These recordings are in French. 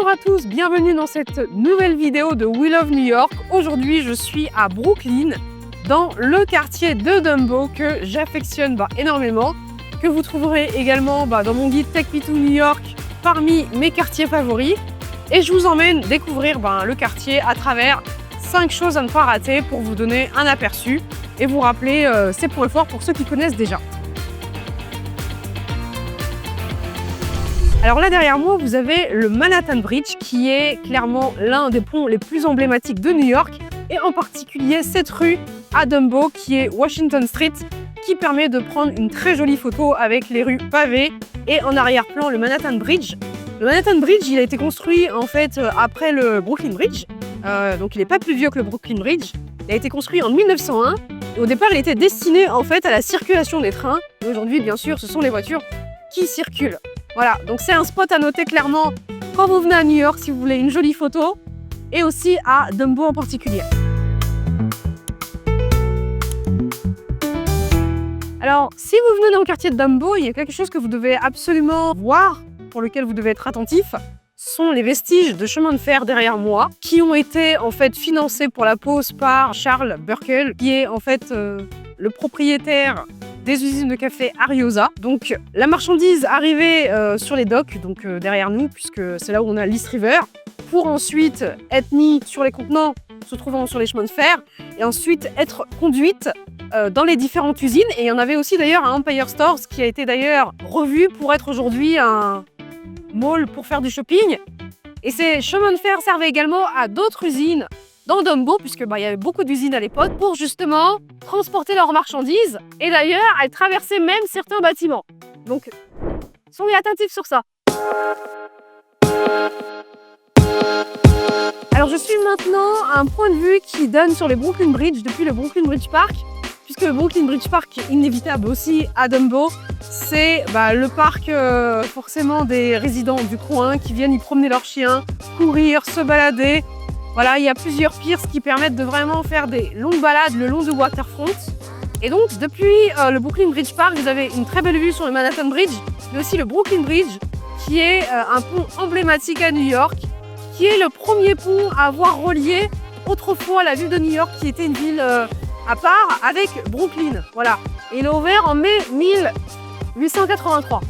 Bonjour à tous, bienvenue dans cette nouvelle vidéo de We Love New York. Aujourd'hui, je suis à Brooklyn, dans le quartier de Dumbo que j'affectionne énormément, que vous trouverez également dans mon guide Take Me to New York parmi mes quartiers favoris. Et je vous emmène découvrir le quartier à travers 5 choses à ne pas rater pour vous donner un aperçu et vous rappeler ses points forts pour ceux qui connaissent déjà. Alors là derrière moi, vous avez le Manhattan Bridge qui est clairement l'un des ponts les plus emblématiques de New York et en particulier cette rue à Dumbo qui est Washington Street qui permet de prendre une très jolie photo avec les rues pavées et en arrière-plan le Manhattan Bridge. Le Manhattan Bridge, il a été construit en fait après le Brooklyn Bridge, donc il n'est pas plus vieux que le Brooklyn Bridge. Il a été construit en 1901 et au départ il était destiné en fait à la circulation des trains. Aujourd'hui bien sûr ce sont les voitures qui circulent. Voilà, donc c'est un spot à noter clairement quand vous venez à New York si vous voulez une jolie photo et aussi à Dumbo en particulier. Alors, si vous venez dans le quartier de Dumbo, il y a quelque chose que vous devez absolument voir, pour lequel vous devez être attentif. Ce sont les vestiges de chemin de fer derrière moi, qui ont été en fait financés pour la pose par Charles Burkle, qui est en fait le propriétaire des usines de café Ariosa. Donc la marchandise arrivait sur les docks, donc derrière nous, puisque c'est là où on a l'East River, pour ensuite être mise sur les contenants se trouvant sur les chemins de fer, et ensuite être conduite dans les différentes usines. Et il y en avait aussi d'ailleurs un Empire Stores qui a été d'ailleurs revu pour être aujourd'hui un mall pour faire du shopping. Et ces chemins de fer servaient également à d'autres usines dans Dumbo, puisque il y avait beaucoup d'usines à l'époque, pour justement transporter leurs marchandises. Et d'ailleurs, elles traversaient même certains bâtiments. Donc, soyez attentifs sur ça. Alors, je suis maintenant à un point de vue qui donne sur les Brooklyn Bridge depuis le Brooklyn Bridge Park, puisque le Brooklyn Bridge Park est inévitable aussi à Dumbo. C'est le parc forcément des résidents du coin qui viennent y promener leurs chiens, courir, se balader. Voilà, il y a plusieurs piers qui permettent de vraiment faire des longues balades le long du waterfront. Et donc, depuis le Brooklyn Bridge Park, vous avez une très belle vue sur le Manhattan Bridge, mais aussi le Brooklyn Bridge, qui est un pont emblématique à New York, qui est le premier pont à avoir relié autrefois la ville de New York, qui était une ville à part, avec Brooklyn. Voilà. Et il est ouvert en mai 1883.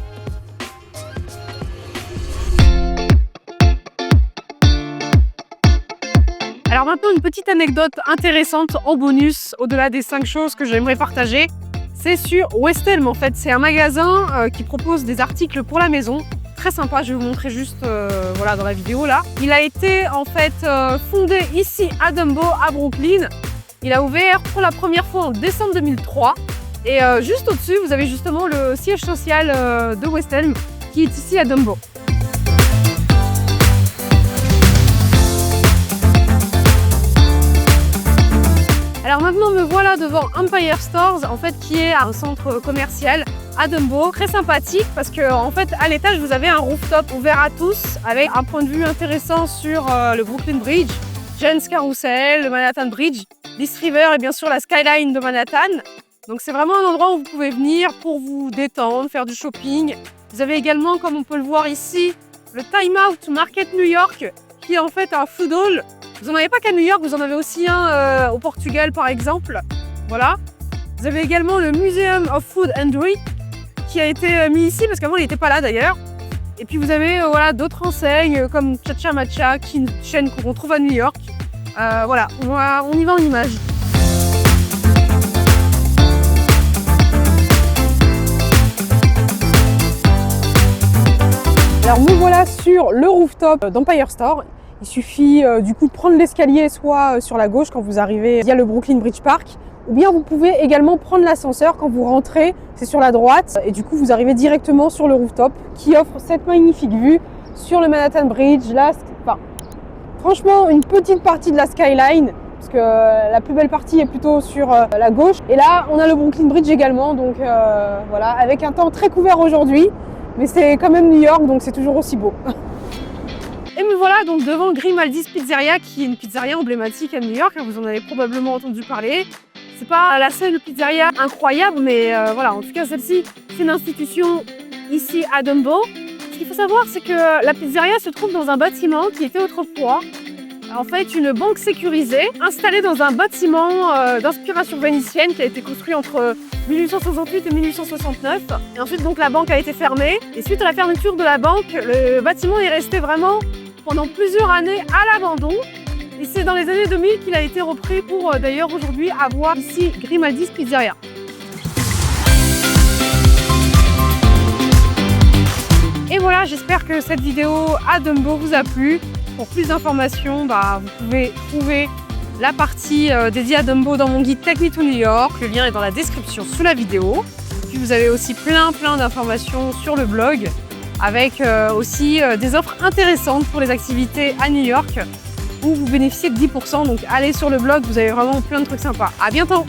Alors maintenant, une petite anecdote intéressante en bonus, au-delà des 5 choses que j'aimerais partager. C'est sur West Elm en fait. C'est un magasin qui propose des articles pour la maison. Très sympa, je vais vous montrer juste dans la vidéo là. Il a été en fait fondé ici à Dumbo, à Brooklyn. Il a ouvert pour la première fois en décembre 2003. Et juste au-dessus, vous avez justement le siège social de West Elm qui est ici à Dumbo. Alors maintenant me voilà devant Empire Stores, en fait qui est un centre commercial à Dumbo, très sympathique parce que en fait à l'étage vous avez un rooftop ouvert à tous avec un point de vue intéressant sur le Brooklyn Bridge, Jenn's Carousel, le Manhattan Bridge, l'East River et bien sûr la skyline de Manhattan. Donc c'est vraiment un endroit où vous pouvez venir pour vous détendre, faire du shopping. Vous avez également, comme on peut le voir ici, le Time Out Market New York qui est en fait un food hall. Vous n'en avez pas qu'à New York, vous en avez aussi un au Portugal par exemple. Voilà. Vous avez également le Museum of Food and Drink qui a été mis ici parce qu'avant il n'était pas là d'ailleurs. Et puis vous avez d'autres enseignes comme Chacha Matcha, qui est une chaîne qu'on trouve à New York. Voilà, on y va en image. Alors nous voilà sur le rooftop d'Empire Store. Il suffit du coup de prendre l'escalier soit sur la gauche quand vous arrivez via le Brooklyn Bridge Park, ou bien vous pouvez également prendre l'ascenseur quand vous rentrez, c'est sur la droite, et du coup vous arrivez directement sur le rooftop qui offre cette magnifique vue sur le Manhattan Bridge. Là, franchement une petite partie de la skyline, parce que la plus belle partie est plutôt sur la gauche. Et là on a le Brooklyn Bridge également, donc voilà, avec un temps très couvert aujourd'hui, mais c'est quand même New York, donc c'est toujours aussi beau. Et me voilà donc devant Grimaldi's Pizzeria, qui est une pizzeria emblématique à New York, vous en avez probablement entendu parler. C'est pas la seule pizzeria incroyable, mais voilà, en tout cas celle-ci, c'est une institution ici à Dumbo. Ce qu'il faut savoir, c'est que la pizzeria se trouve dans un bâtiment qui était autrefois en fait une banque sécurisée installée dans un bâtiment d'inspiration vénitienne qui a été construit entre 1868 et 1869. Et ensuite donc la banque a été fermée et suite à la fermeture de la banque, le bâtiment est resté vraiment pendant plusieurs années à l'abandon. Et c'est dans les années 2000 qu'il a été repris pour d'ailleurs aujourd'hui avoir ici Grimaldi's Pizzeria. Et voilà, j'espère que cette vidéo à Dumbo vous a plu. Pour plus d'informations, vous pouvez trouver la partie dédiée à Dumbo dans mon guide Take Me to New York. Le lien est dans la description sous la vidéo. Puis vous avez aussi plein d'informations sur le blog avec aussi des offres intéressantes pour les activités à New York où vous bénéficiez de 10%. Donc allez sur le blog, vous avez vraiment plein de trucs sympas. À bientôt!